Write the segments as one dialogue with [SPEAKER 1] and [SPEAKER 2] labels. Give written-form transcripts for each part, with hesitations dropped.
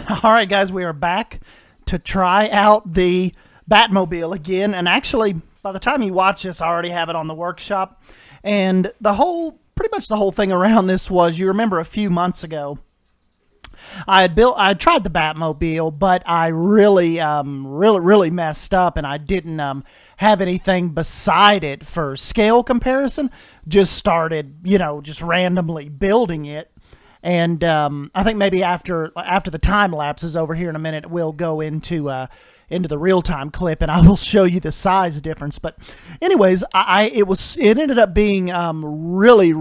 [SPEAKER 1] All right, guys, we are back to try out the Batmobile again. And actually, by the time you watch this, I already have it on the workshop. And pretty much the whole thing around this was, you remember a few months ago, I had tried the Batmobile, but I really messed up, and I didn't have anything beside it for scale comparison. Just started, just randomly building it. And I think maybe after the time lapse is over here in a minute, we'll go into the real-time clip, and I will show you the size difference. But anyways, it ended up being really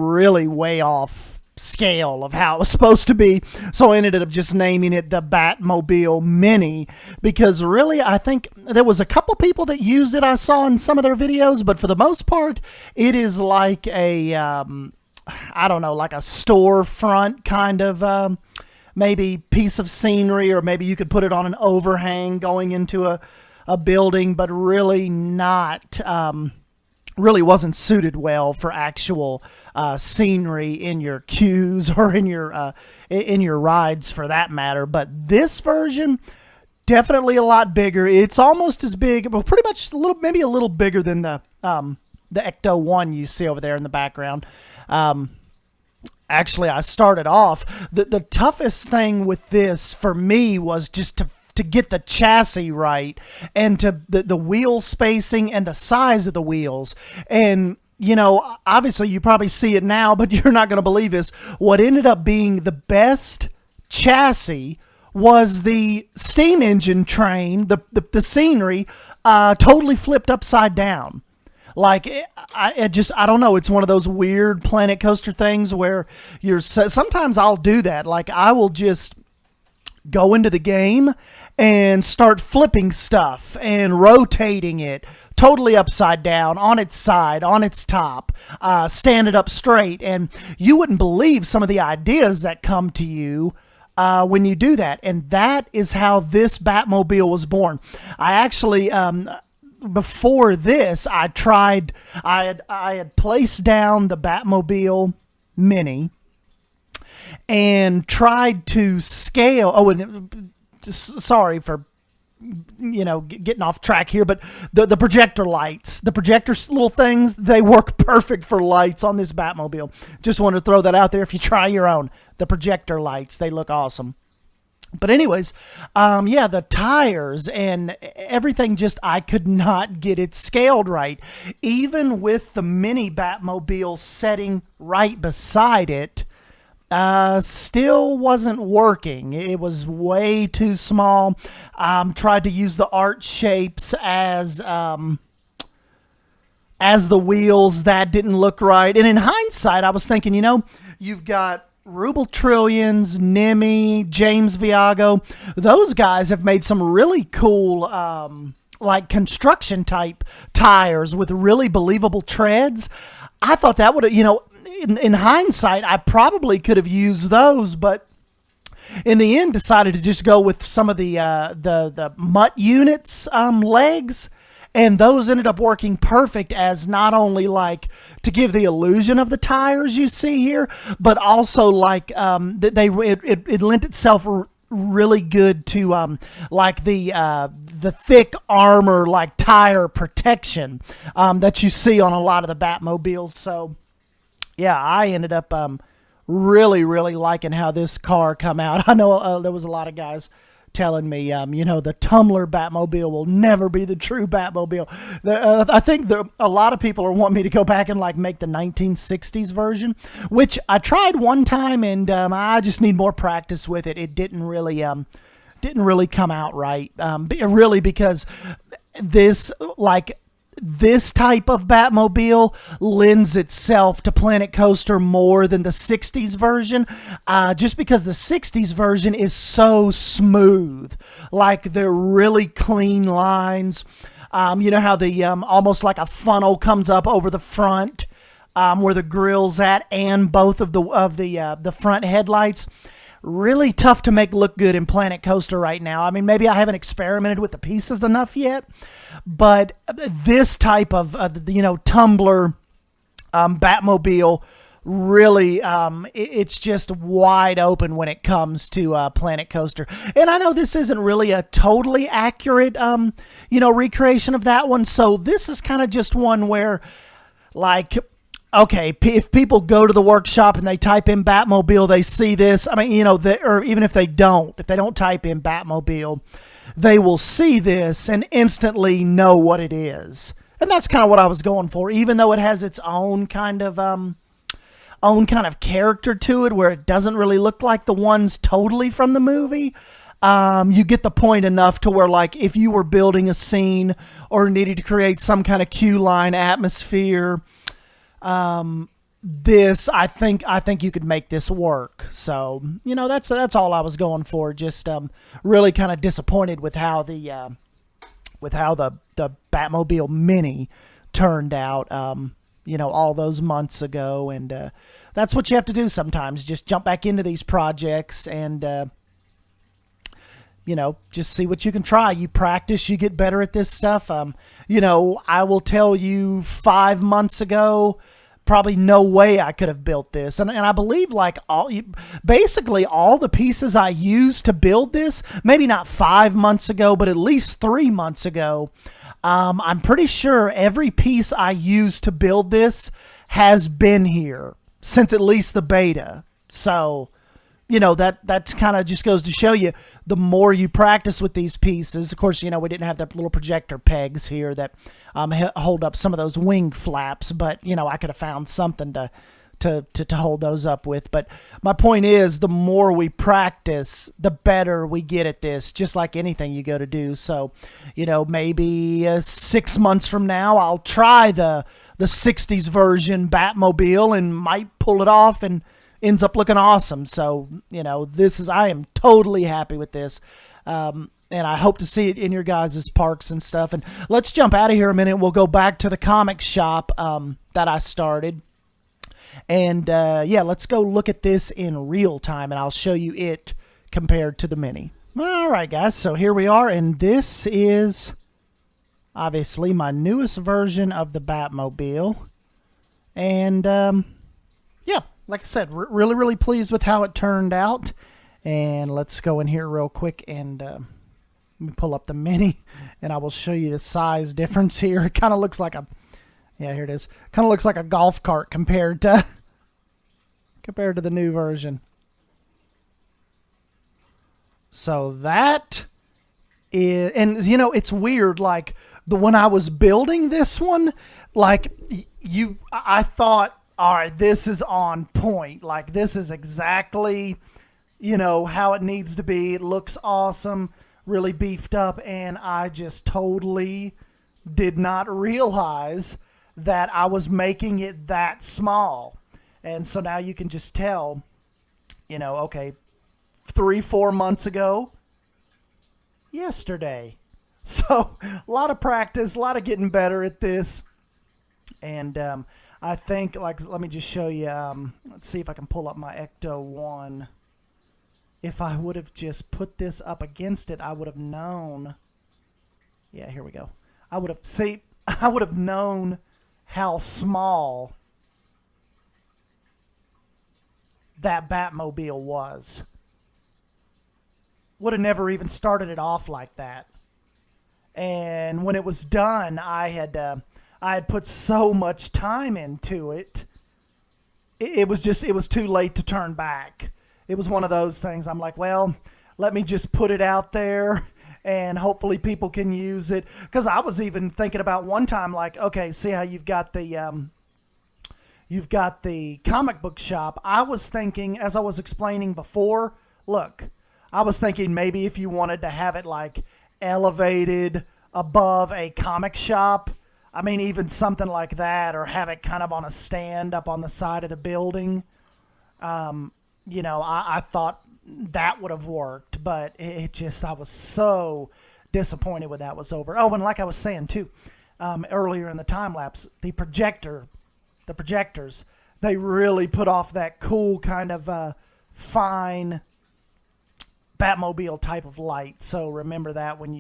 [SPEAKER 1] way off scale of how it was supposed to be. So I ended up just naming it the Batmobile Mini, because really I think there was a couple people that used it I saw in some of their videos, but for the most part it is like a I don't know, like a storefront kind of maybe piece of scenery, or maybe you could put it on an overhang going into a building, but really not really wasn't suited well for actual scenery in your queues or in your rides for that matter. But this version, definitely a lot bigger. It's almost as big, well, pretty much maybe a little bigger than the Ecto 1 you see over there in the background. Actually, I started off, the toughest thing with this for me was just to get the chassis right, and to the wheel spacing and the size of the wheels. And obviously you probably see it now, but you're not going to believe this. What ended up being the best chassis was the steam engine train, the scenery, totally flipped upside down. Like, I don't know. It's one of those weird Planet Coaster things where sometimes I'll do that. Like, I will just go into the game and start flipping stuff and rotating it totally upside down, on its side, on its top, stand it up straight. And you wouldn't believe some of the ideas that come to you when you do that. And that is how this Batmobile was born. I actually, before this, I had placed down the Batmobile Mini and tried to scale. Oh, and sorry for getting off track here, but the projector lights, the projector little things, they work perfect for lights on this Batmobile. Just want to throw that out there. If you try your own, the projector lights, they look awesome. But anyways, yeah, the tires and everything, I could not get it scaled right. Even with the mini Batmobile setting right beside it, still wasn't working. It was way too small. Tried to use the art shapes as the wheels. That didn't look right. And in hindsight, I was thinking, you've got Ruble Trillions, Nemi, James Viago. Those guys have made some really cool, like construction type tires with really believable treads. I thought that would have, in hindsight, I probably could have used those, but in the end decided to just go with some of the Mutt units legs. And those ended up working perfect as not only like to give the illusion of the tires you see here, but also like it lent itself really good to like the thick armor, like tire protection that you see on a lot of the Batmobiles. So yeah, I ended up really liking how this car come out. I know there was a lot of guys telling me, the Tumbler Batmobile will never be the true Batmobile. I think a lot of people are wanting me to go back and like make the 1960s version, which I tried one time, and I just need more practice with it. It didn't really come out right, really, because this type of Batmobile lends itself to Planet Coaster more than the 60s version, just because the 60s version is so smooth. Like, they're really clean lines. You know how the almost like a funnel comes up over the front, where the grill's at, and both of the front headlights. Really tough to make look good in Planet Coaster right now. I mean, maybe I haven't experimented with the pieces enough yet, but this type of, Tumbler Batmobile really, it's just wide open when it comes to Planet Coaster. And I know this isn't really a totally accurate, recreation of that one. So this is kind of just one where, like, okay, if people go to the workshop and they type in Batmobile, they see this. I mean, or even if they don't type in Batmobile, they will see this and instantly know what it is. And that's kind of what I was going for, even though it has its own kind of character to it, where it doesn't really look like the ones totally from the movie. You get the point enough to where, like, if you were building a scene or needed to create some kind of queue line atmosphere, this, I think you could make this work. So, that's all I was going for. Just really kind of disappointed with how the Batmobile Mini turned out. All those months ago, and that's what you have to do sometimes. Just jump back into these projects and just see what you can try. You practice, you get better at this stuff. I will tell you, 5 months ago, probably no way I could have built this. And I believe basically all the pieces I used to build this, maybe not 5 months ago, but at least 3 months ago, I'm pretty sure every piece I used to build this has been here since at least the beta. So, that kind of just goes to show you, the more you practice with these pieces. Of course, we didn't have the little projector pegs here that hold up some of those wing flaps, but I could have found something to hold those up with. But my point is, the more we practice, the better we get at this, just like anything you go to do. So, maybe 6 months from now, I'll try the 60s version Batmobile and might pull it off and ends up looking awesome. So, I am totally happy with this. And I hope to see it in your guys' parks and stuff. And let's jump out of here a minute. We'll go back to the comic shop that I started. And let's go look at this in real time, and I'll show you it compared to the Mini. All right, guys, so here we are, and this is obviously my newest version of the Batmobile. And like I said, really, really pleased with how it turned out. And let's go in here real quick and let me pull up the Mini, and I will show you the size difference here. It kind of looks like here it is. Kind of looks like a golf cart compared to the new version. So that is, and it's weird. Like when I was building this one, I thought, all right, this is on point. Like, this is exactly, how it needs to be. It looks awesome, really beefed up, and I just totally did not realize that I was making it that small. And so now you can just tell, okay, 3-4 months ago, yesterday. So a lot of practice, a lot of getting better at this. And I think, let me just show you, let's see if I can pull up my Ecto 1. If I would have just put this up against it, I would have known. Yeah, here we go. I would have known how small that Batmobile was. Would have never even started it off like that. And when it was done, I had put so much time into it. It was too late to turn back. It was one of those things. I'm like, well, let me just put it out there, and hopefully people can use it. Because I was even thinking about one time, like, okay, see how you've got the comic book shop. I was thinking, as I was explaining before, look, I was thinking maybe if you wanted to have it like elevated above a comic shop, I mean, even something like that, or have it kind of on a stand up on the side of the building. I thought that would have worked, but I was so disappointed when that was over. Oh, and like I was saying too, earlier in the time lapse, the projectors, they really put off that cool kind of fine Batmobile type of light. So remember that when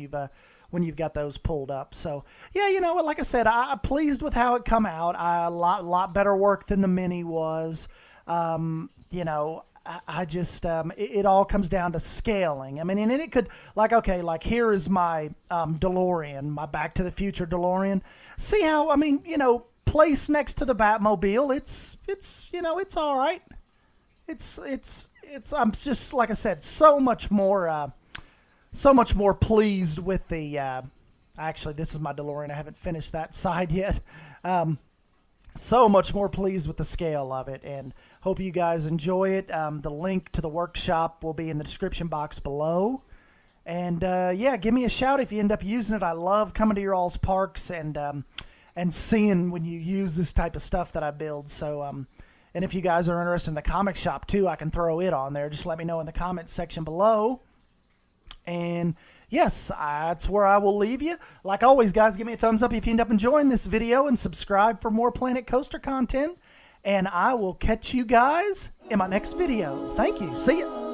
[SPEAKER 1] when you've got those pulled up. So yeah, you know what, like I said, I'm pleased with how it come out. A lot better work than the Mini was. You know, I just, it all comes down to scaling. I mean, and it could, like, okay, like here is my DeLorean, my Back to the Future DeLorean. See how, I mean, you know, placed next to the Batmobile, it's you know, it's all right. It's, I'm just, like I said, so much more pleased with the, actually, this is my DeLorean. I haven't finished that side yet. So much more pleased with the scale of it, and hope you guys enjoy it. The link to the workshop will be in the description box below. And yeah, give me a shout if you end up using it. I love coming to your all's parks and seeing when you use this type of stuff that I build. So, and if you guys are interested in the comic shop too, I can throw it on there. Just let me know in the comments section below. And yes, that's where I will leave you. Like always, guys, give me a thumbs up if you end up enjoying this video, and subscribe for more Planet Coaster content. And I will catch you guys in my next video. Thank you. See ya.